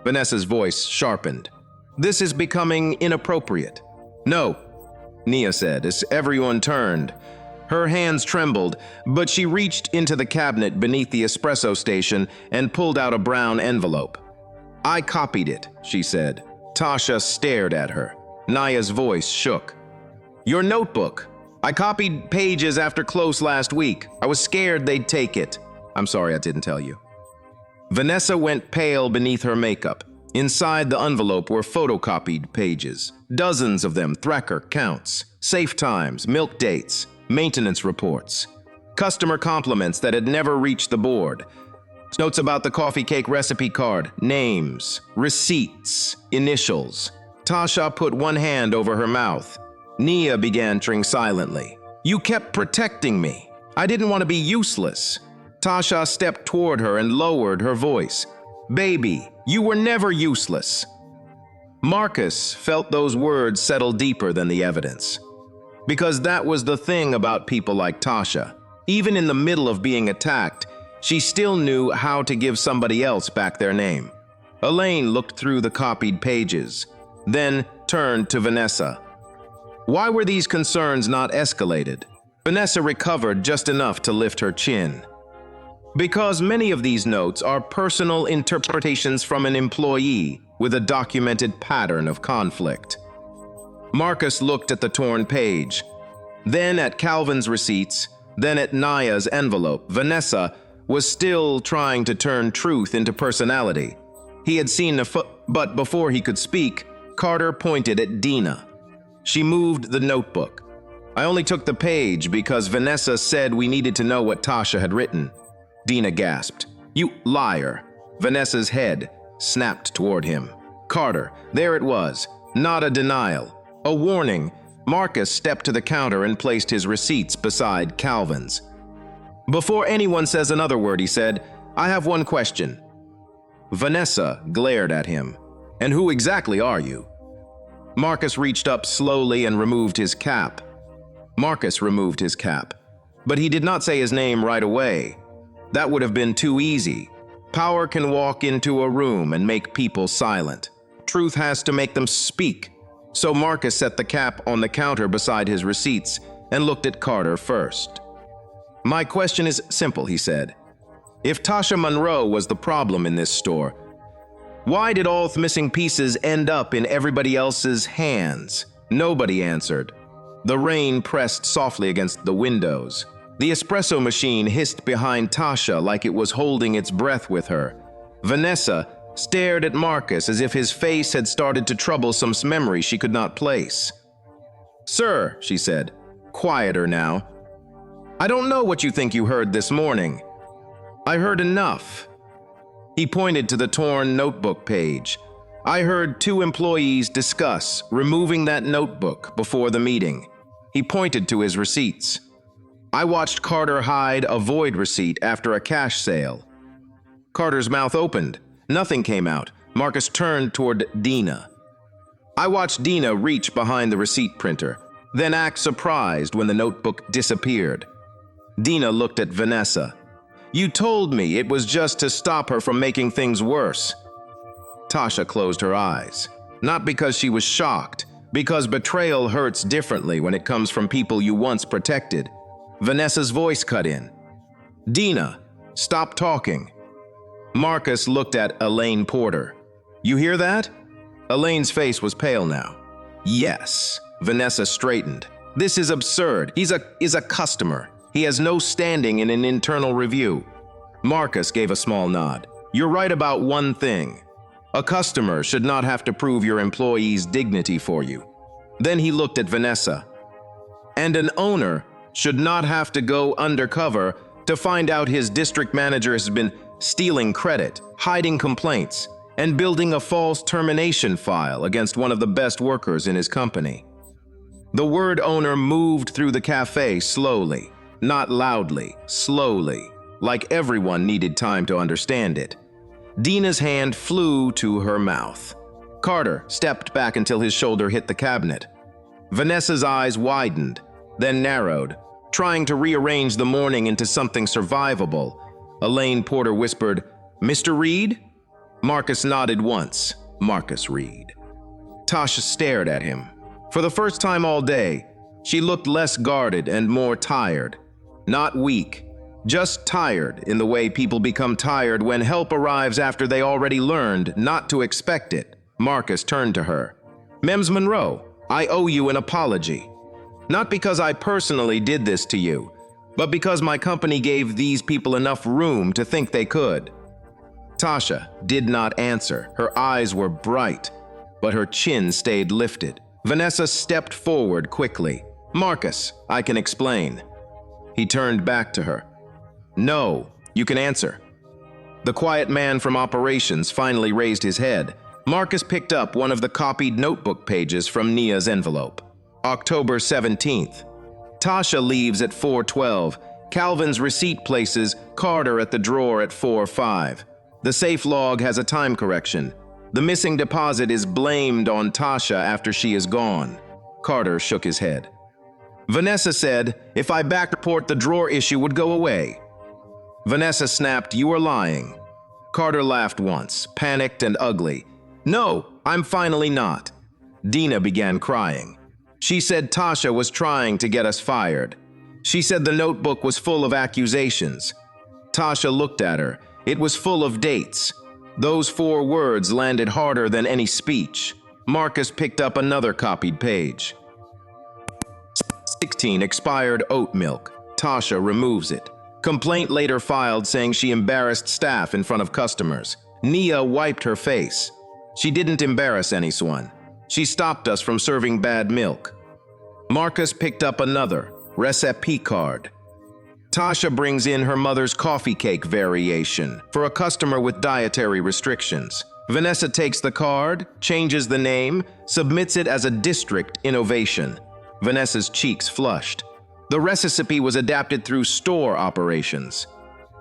Vanessa's voice sharpened. "This is becoming inappropriate." "No," Nia said as everyone turned. Her hands trembled, but she reached into the cabinet beneath the espresso station and pulled out a brown envelope. "I copied it," she said. Tasha stared at her. Nia's voice shook. "Your notebook. I copied pages after close last week. I was scared they'd take it. I'm sorry I didn't tell you." Vanessa went pale beneath her makeup. Inside the envelope were photocopied pages. Dozens of them, Threcker counts, safe times, milk dates, maintenance reports, customer compliments that had never reached the board, notes about the coffee cake recipe card, names, receipts, initials. Tasha put one hand over her mouth. Nia began answering silently. "You kept protecting me. I didn't want to be useless." Tasha stepped toward her and lowered her voice. "Baby, you were never useless." Marcus felt those words settle deeper than the evidence. Because that was the thing about people like Tasha. Even in the middle of being attacked, she still knew how to give somebody else back their name. Elaine looked through the copied pages, then turned to Vanessa. Why were these concerns not escalated? Vanessa recovered just enough to lift her chin. Because many of these notes are personal interpretations from an employee with a documented pattern of conflict. Marcus looked at the torn page, then at Calvin's receipts, then at Nia's envelope. Vanessa was still trying to turn truth into personality. He had seen but before he could speak, Carter pointed at Dina. She moved the notebook. I only took the page because Vanessa said we needed to know what Tasha had written. Dina gasped. You liar. Vanessa's head snapped toward him. Carter, there it was. Not a denial. A warning. Marcus stepped to the counter and placed his receipts beside Calvin's. Before anyone says another word, he said, I have one question. Vanessa glared at him. And who exactly are you? Marcus reached up slowly and removed his cap. Marcus removed his cap, but he did not say his name right away. That would have been too easy. Power can walk into a room and make people silent. Truth has to make them speak. So Marcus set the cap on the counter beside his receipts and looked at Carter first. My question is simple, he said. If Tasha Monroe was the problem in this store, why did all the missing pieces end up in everybody else's hands? Nobody answered. The rain pressed softly against the windows. The espresso machine hissed behind Tasha like it was holding its breath with her. Vanessa stared at Marcus as if his face had started to trouble some memory she could not place. Sir, she said, quieter now. I don't know what you think you heard this morning. I heard enough. He pointed to the torn notebook page. I heard 2 employees discuss removing that notebook before the meeting. He pointed to his receipts. I watched Carter hide a void receipt after a cash sale. Carter's mouth opened. Nothing came out. Marcus turned toward Dina. I watched Dina reach behind the receipt printer, then act surprised when the notebook disappeared. Dina looked at Vanessa. You told me it was just to stop her from making things worse. Tasha closed her eyes, not because she was shocked, because betrayal hurts differently when it comes from people you once protected. Vanessa's voice cut in. Dina, stop talking. Marcus looked at Elaine Porter. You hear that? Elaine's face was pale now. Yes. Vanessa straightened. This is absurd. He's a customer. He has no standing in an internal review. Marcus gave a small nod. You're right about one thing. A customer should not have to prove your employee's dignity for you. Then he looked at Vanessa. And an owner should not have to go undercover to find out his district manager has been stealing credit, hiding complaints, and building a false termination file against one of the best workers in his company. The word owner moved through the cafe slowly. Not loudly, slowly, like everyone needed time to understand it. Dina's hand flew to her mouth. Carter stepped back until his shoulder hit the cabinet. Vanessa's eyes widened, then narrowed, trying to rearrange the morning into something survivable. Elaine Porter whispered, Mr. Reed? Marcus nodded once. Marcus Reed. Tasha stared at him. For the first time all day, she looked less guarded and more tired. Not weak, just tired in the way people become tired when help arrives after they already learned not to expect it. Marcus turned to her. Ms. Monroe, I owe you an apology. Not because I personally did this to you, but because my company gave these people enough room to think they could. Tasha did not answer. Her eyes were bright, but her chin stayed lifted. Vanessa stepped forward quickly. Marcus, I can explain. He turned back to her. No, you can answer. The quiet man from operations finally raised his head. Marcus picked up one of the copied notebook pages from Nia's envelope. October 17th. Tasha leaves at 4:12. Calvin's receipt places Carter at the drawer at 4:05. The safe log has a time correction. The missing deposit is blamed on Tasha after she is gone. Carter shook his head. Vanessa said, if I back report, the drawer issue would go away. Vanessa snapped, you are lying. Carter laughed once, panicked and ugly. No, I'm finally not. Dina began crying. She said Tasha was trying to get us fired. She said the notebook was full of accusations. Tasha looked at her. It was full of dates. Those 4 words landed harder than any speech. Marcus picked up another copied page. 16 expired oat milk. Tasha removes it. Complaint later filed saying she embarrassed staff in front of customers. Nia wiped her face. She didn't embarrass anyone. She stopped us from serving bad milk. Marcus picked up another recipe card. Tasha brings in her mother's coffee cake variation for a customer with dietary restrictions. Vanessa takes the card, changes the name, submits it as a district innovation. Vanessa's cheeks flushed. The recipe was adapted through store operations.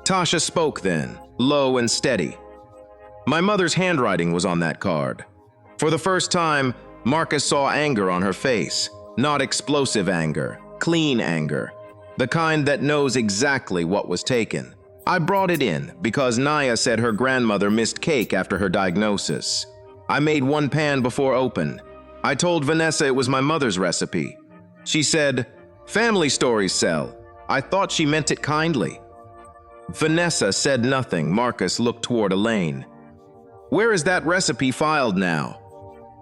Tasha spoke then, low and steady. My mother's handwriting was on that card. For the first time, Marcus saw anger on her face. Not explosive anger, clean anger. The kind that knows exactly what was taken. I brought it in because Naya said her grandmother missed cake after her diagnosis. I made one pan before open. I told Vanessa it was my mother's recipe. She said, "Family stories sell." I thought she meant it kindly. Vanessa said nothing. Marcus looked toward Elaine. "Where is that recipe filed now?"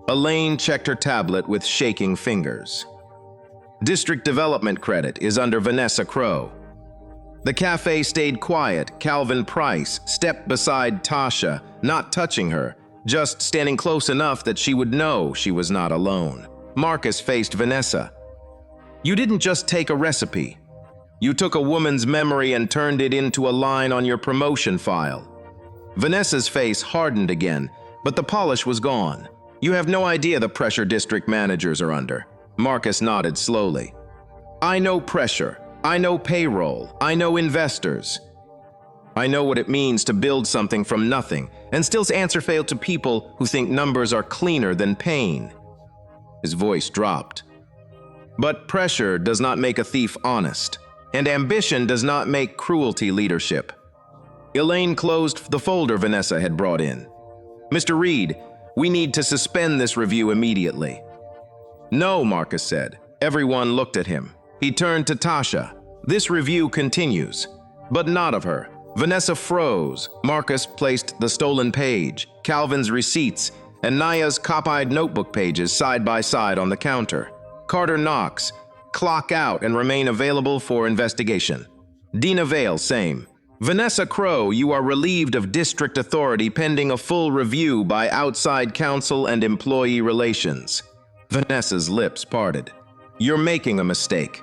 Elaine checked her tablet with shaking fingers. District development credit is under Vanessa Crow. The cafe stayed quiet. Calvin Price stepped beside Tasha, not touching her, just standing close enough that she would know she was not alone. Marcus faced Vanessa. "You didn't just take a recipe. You took a woman's memory and turned it into a line on your promotion file." Vanessa's face hardened again, but the polish was gone. "You have no idea the pressure district managers are under." Marcus nodded slowly. "I know pressure. I know payroll. I know investors. I know what it means to build something from nothing and still answer fail to people who think numbers are cleaner than pain." His voice dropped. "But pressure does not make a thief honest, and ambition does not make cruelty leadership." Elaine closed the folder Vanessa had brought in. "Mr. Reed, we need to suspend this review immediately." "No," Marcus said. Everyone looked at him. He turned to Tasha. "This review continues, but not of her." Vanessa froze. Marcus placed the stolen page, Calvin's receipts, and Naya's copied notebook pages side by side on the counter. Carter Knox, clock out and remain available for investigation. Dina Vale, same. Vanessa Crow, you are relieved of district authority pending a full review by outside counsel and employee relations. Vanessa's lips parted. "You're making a mistake."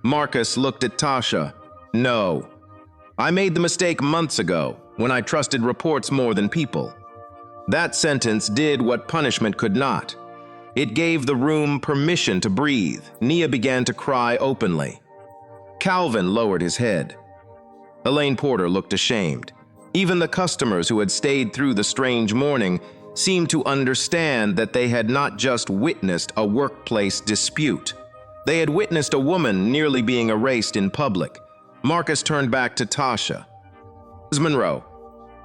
Marcus looked at Tasha. "No. I made the mistake months ago when I trusted reports more than people. That sentence did what punishment could not. It gave the room permission to breathe." Nia began to cry openly. Calvin lowered his head. Elaine Porter looked ashamed. Even the customers who had stayed through the strange morning seemed to understand that they had not just witnessed a workplace dispute. They had witnessed a woman nearly being erased in public. Marcus turned back to Tasha. "Ms. Monroe,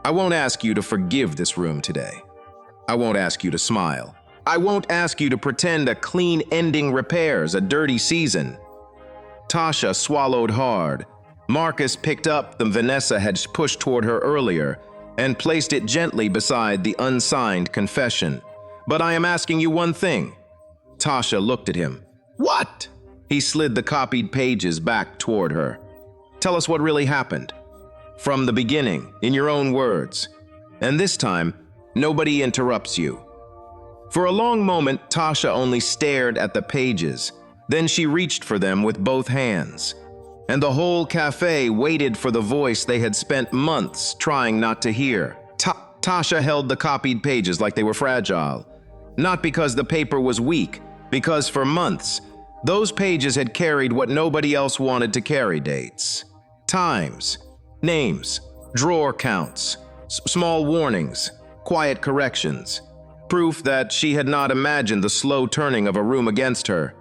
I won't ask you to forgive this room today. I won't ask you to smile. I won't ask you to pretend a clean ending repairs a dirty season." Tasha swallowed hard. Marcus picked up the Vanessa had pushed toward her earlier and placed it gently beside the unsigned confession. "But I am asking you one thing." Tasha looked at him. "What?" He slid the copied pages back toward her. "Tell us what really happened. From the beginning, in your own words. And this time, nobody interrupts you." For a long moment, Tasha only stared at the pages. Then she reached for them with both hands. And the whole cafe waited for the voice they had spent months trying not to hear. Tasha held the copied pages like they were fragile. Not because the paper was weak, because for months, those pages had carried what nobody else wanted to carry: dates, times, names, drawer counts, small warnings, quiet corrections, proof that she had not imagined the slow turning of a room against her.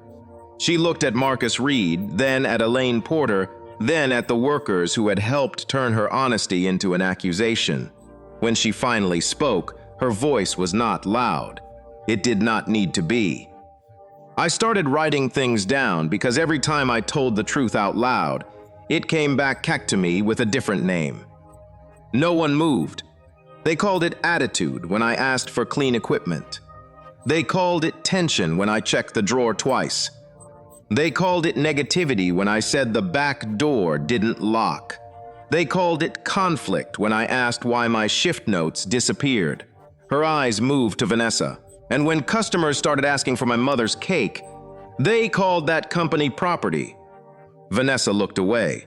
She looked at Marcus Reed, then at Elaine Porter, then at the workers who had helped turn her honesty into an accusation. When she finally spoke, her voice was not loud. It did not need to be. "I started writing things down because every time I told the truth out loud, it came back to me with a different name. No one moved. They called it attitude when I asked for clean equipment. They called it tension when I checked the drawer twice. They called it negativity when I said the back door didn't lock. They called it conflict when I asked why my shift notes disappeared." Her eyes moved to Vanessa. "And when customers started asking for my mother's cake, They called that company property. Vanessa looked away.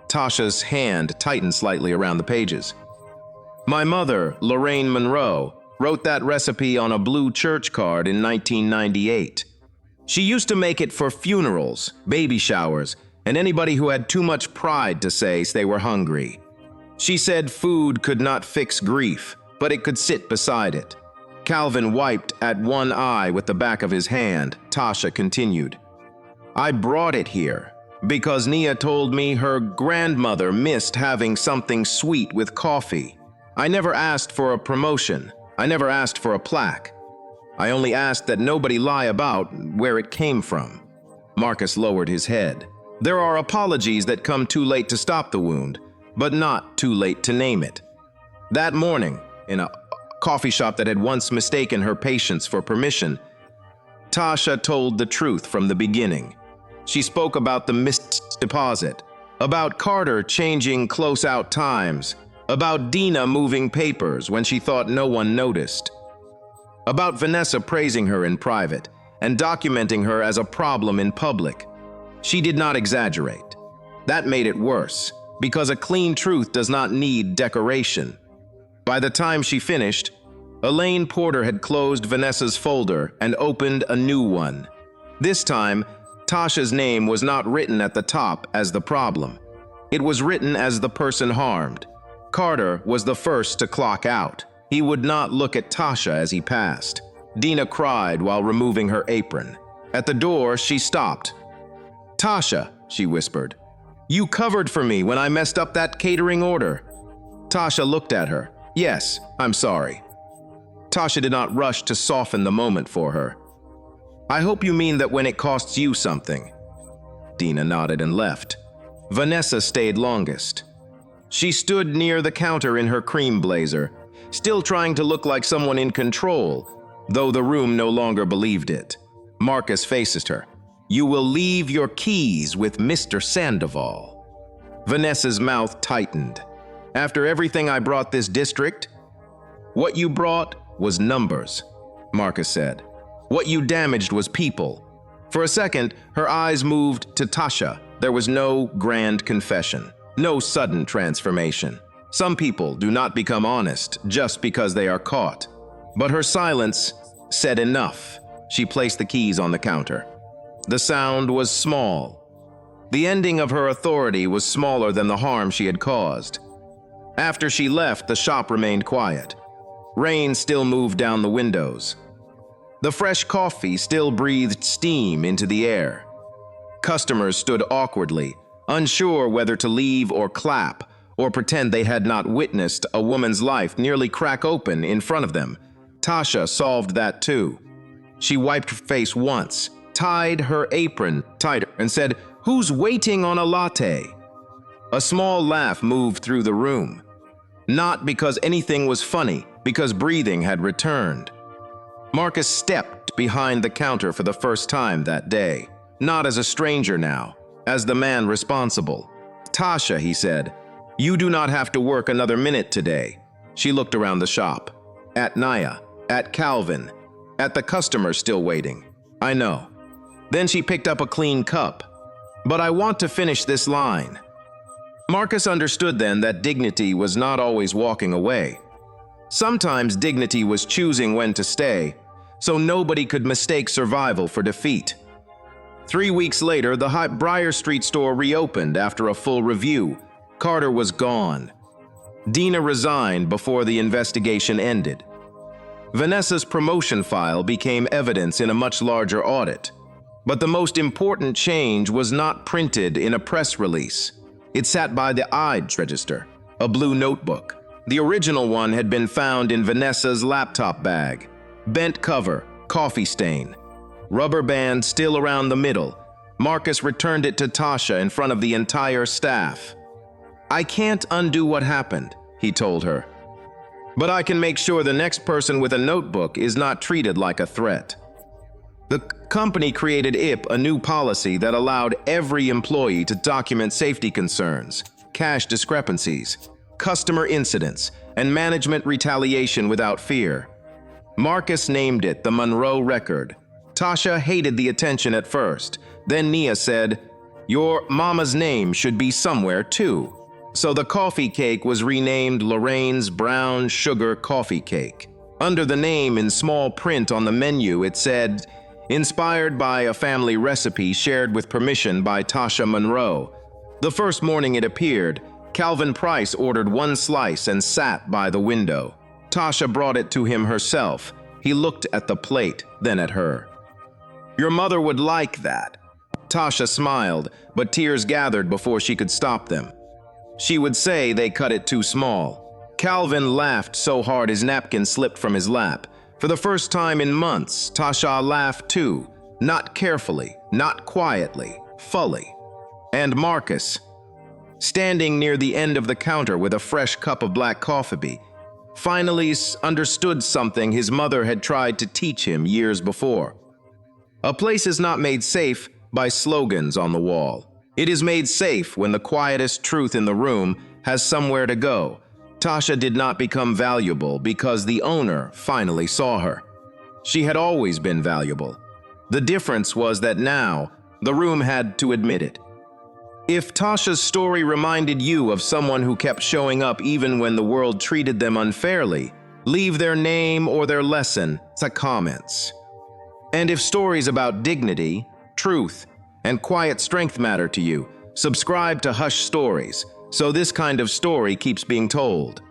Tasha's hand tightened slightly around the pages. My mother, Lorraine Monroe, wrote that recipe on a blue church card in 1998. She used to make it for funerals, baby showers, and anybody who had too much pride to say they were hungry. She said food could not fix grief, but it could sit beside it. Calvin wiped at one eye with the back of his hand. Tasha continued. I brought it here because Nia told me her grandmother missed having something sweet with coffee. I never asked for a promotion. I never asked for a plaque. I only asked that nobody lie about where it came from. Marcus lowered his head. There are apologies that come too late to stop the wound, but not too late to name it. That morning, in a coffee shop that had once mistaken her patience for permission, Tasha told the truth from the beginning. She spoke about the missed deposit, about Carter changing close-out times, about Dina moving papers when she thought no one noticed, about Vanessa praising her in private and documenting her as a problem in public. She did not exaggerate. That made it worse, because a clean truth does not need decoration. By the time she finished, Elaine Porter had closed Vanessa's folder and opened a new one. This time, Tasha's name was not written at the top as the problem. It was written as the person harmed. Carter was the first to clock out. He would not look at Tasha as he passed. Dina cried while removing her apron. At the door, she stopped. Tasha, she whispered, you covered for me when I messed up that catering order. Tasha looked at her. Yes, I'm sorry. Tasha did not rush to soften the moment for her. I hope you mean that when it costs you something. Dina nodded and left. Vanessa stayed longest. She stood near the counter in her cream blazer, still trying to look like someone in control, though the room no longer believed it. Marcus faced her. You will leave your keys with Mr. Sandoval. Vanessa's mouth tightened. After everything I brought this district, what you brought was numbers, Marcus said. What you damaged was people. For a second, her eyes moved to Tasha. There was no grand confession, no sudden transformation. Some people do not become honest just because they are caught. But her silence said enough. She placed the keys on the counter. The sound was small. The ending of her authority was smaller than the harm she had caused. After she left, the shop remained quiet. Rain still moved down the windows. The fresh coffee still breathed steam into the air. Customers stood awkwardly, unsure whether to leave or clap, or pretend they had not witnessed a woman's life nearly crack open in front of them. Tasha solved that too. She wiped her face once, tied her apron tighter, and said, "Who's waiting on a latte?" A small laugh moved through the room. Not because anything was funny, because breathing had returned. Marcus stepped behind the counter for the first time that day, not as a stranger now, as the man responsible. "Tasha," he said, "you do not have to work another minute today." She looked around the shop, at Naya, at Calvin, at the customers still waiting. "I know." Then she picked up a clean cup. "But I want to finish this line." Marcus understood then that dignity was not always walking away. Sometimes dignity was choosing when to stay, so nobody could mistake survival for defeat. 3 weeks later, the Briar Street store reopened after a full review. Carter was gone. Dina resigned before the investigation ended. Vanessa's promotion file became evidence in a much larger audit. But the most important change was not printed in a press release. It sat by the IDs register, a blue notebook. The original one had been found in Vanessa's laptop bag. Bent cover, coffee stain. Rubber band still around the middle. Marcus returned it to Tasha in front of the entire staff. "I can't undo what happened," he told her. "But I can make sure the next person with a notebook is not treated like a threat." The company created a new policy that allowed every employee to document safety concerns, cash discrepancies, customer incidents, and management retaliation without fear. Marcus named it the Monroe Record. Tasha hated the attention at first. Then Nia said, "Your mama's name should be somewhere too." So the coffee cake was renamed Lorraine's Brown Sugar Coffee Cake. Under the name in small print on the menu, it said, "Inspired by a family recipe shared with permission by Tasha Monroe." The first morning it appeared, Calvin Price ordered one slice and sat by the window. Tasha brought it to him herself. He looked at the plate, then at her. "Your mother would like that." Tasha smiled, but tears gathered before she could stop them. She would say they cut it too small. Calvin laughed so hard his napkin slipped from his lap. For the first time in months, Tasha laughed too, not carefully, not quietly, fully. And Marcus, standing near the end of the counter with a fresh cup of black coffee, finally understood something his mother had tried to teach him years before. A place is not made safe by slogans on the wall. It is made safe when the quietest truth in the room has somewhere to go. Tasha did not become valuable because the owner finally saw her. She had always been valuable. The difference was that now, the room had to admit it. If Tasha's story reminded you of someone who kept showing up even when the world treated them unfairly, leave their name or their lesson in the comments. And if stories about dignity, truth, and quiet strength matter to you, subscribe to Hush Stories so this kind of story keeps being told.